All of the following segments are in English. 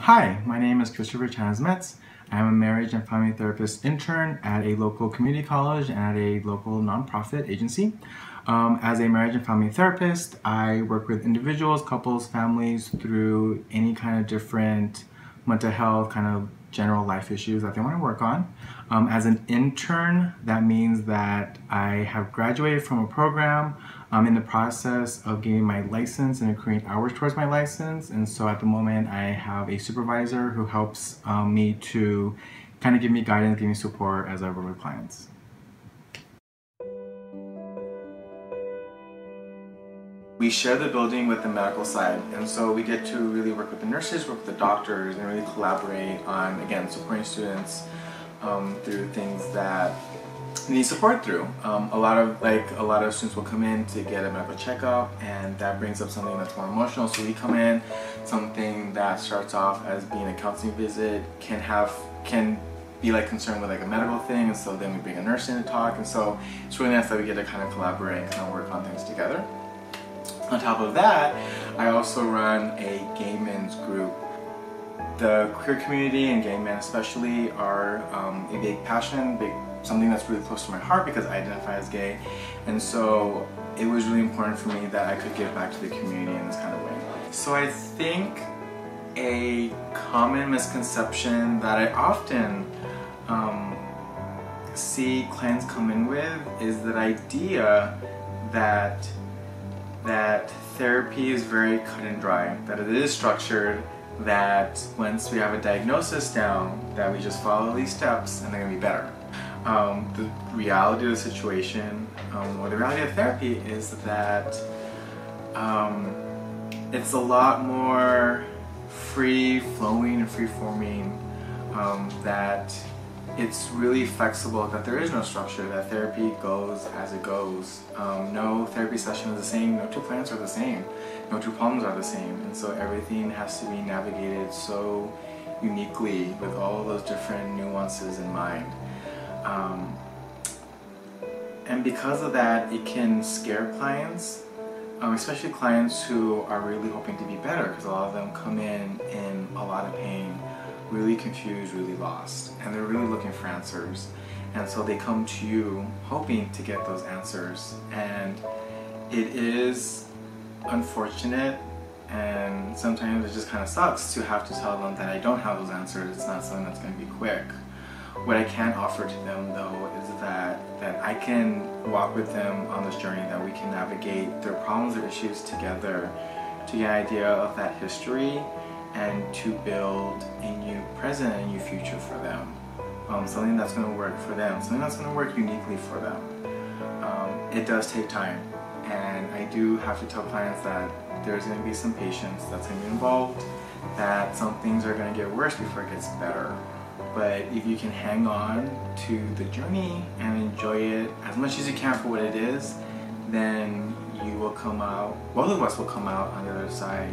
Hi, my name is Christopher Metz. I am a marriage and family therapist intern at a local community college and at a local nonprofit agency. As a marriage and family therapist, I work with individuals, couples, families through any kind of different mental health, kind of general life issues that they want to work on. As an intern, that means that I have graduated from a program. I'm in the process of getting my license and accruing hours towards my license, and so at the moment I have a supervisor who helps me to kind of give me guidance, give me support as I work with clients. We share the building with the medical side, and so we get to really work with the nurses, work with the doctors, and really collaborate on, again, supporting students through things that need support through. A lot of students will come in to get a medical checkup, and that brings up something that's more emotional. So we come in, something that starts off as being a counseling visit can be like concerned with like a medical thing, and so then we bring a nurse in to talk, and so it's really nice that we get to kind of collaborate and kind of work on things together. On top of that, I also run a gay men's group. The queer community and gay men especially are a big passion, something that's really close to my heart because I identify as gay, and so it was really important for me that I could give back to the community in this kind of way. So I think a common misconception that I often see clients come in with is that idea that therapy is very cut and dry, that it is structured, that once we have a diagnosis down, that we just follow these steps and they're going to be better. The reality of the situation, or the reality of therapy, is that it's a lot more free-flowing and free-forming, that it's really flexible, that there is no structure, that therapy goes as it goes. No therapy session is the same, no two clients are the same, no two problems are the same, and so everything has to be navigated so uniquely with all those different nuances in mind. And because of that, it can scare clients, especially clients who are really hoping to be better, because a lot of them come in a lot of pain, really confused, really lost, and they're really looking for answers, and so they come to you hoping to get those answers. And it is unfortunate, and sometimes it just kind of sucks to have to tell them that I don't have those answers. It's not something that's going to be quick. What I can offer to them though is that I can walk with them on this journey, that we can navigate their problems, their issues together, to get an idea of that history and to build a new present and a new future for them. Something that's going to work for them, something that's going to work uniquely for them. It does take time, and I do have to tell clients that there's going to be some patience that's going to be involved, that some things are going to get worse before it gets better. But if you can hang on to the journey and enjoy it as much as you can for what it is, then you will come out, both of us will come out on the other side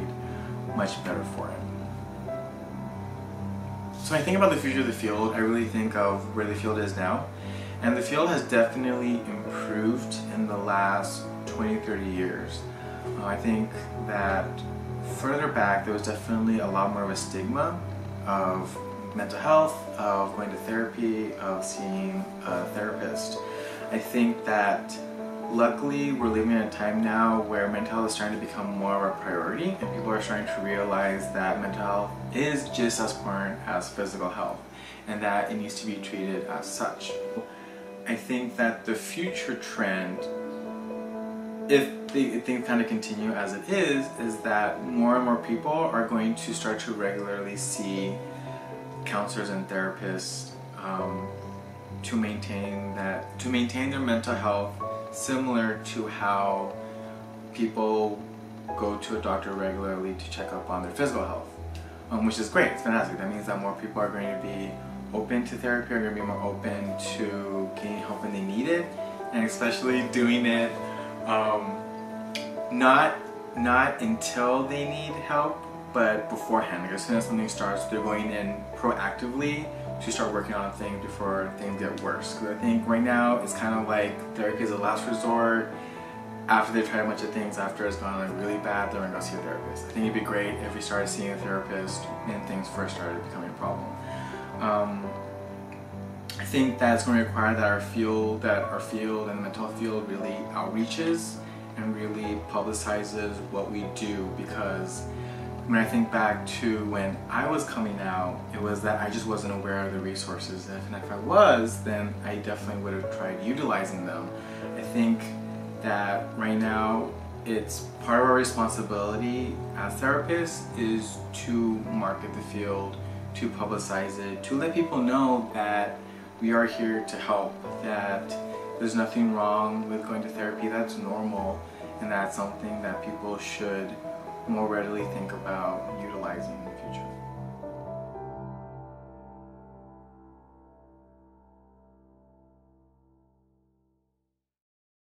much better for it. So when I think about the future of the field, I really think of where the field is now. And the field has definitely improved in the last 20-30 years. I think that further back there was definitely a lot more of a stigma of mental health, of going to therapy, of seeing a therapist. I think that luckily we're living in a time now where mental health is starting to become more of a priority, and people are starting to realize that mental health is just as important as physical health, and that it needs to be treated as such. I think that the future trend, if things kind of continue as it is that more and more people are going to start to regularly see counselors and therapists to maintain their mental health, similar to how people go to a doctor regularly to check up on their physical health, which is great. It's fantastic. That means that more people are going to be open to therapy, are going to be more open to getting help when they need it, and especially doing it not until they need help, but beforehand. Like as soon as something starts, they're going in proactively to start working on things before things get worse. Because I think right now it's kind of like therapy is a last resort. after they've tried a bunch of things, after it's gone like really bad, they're gonna go see a therapist. I think it'd be great if we started seeing a therapist when things first started becoming a problem. I think that's going to require that our field and the mental health field really outreaches and really publicizes what we do, because when I think back to when I was coming out, it was that I just wasn't aware of the resources, and if I was, then I definitely would have tried utilizing them. I think that right now it's part of our responsibility as therapists is to market the field, to publicize it, to let people know that we are here to help, that there's nothing wrong with going to therapy, that's normal, and that's something that people should more readily think about utilizing in the future.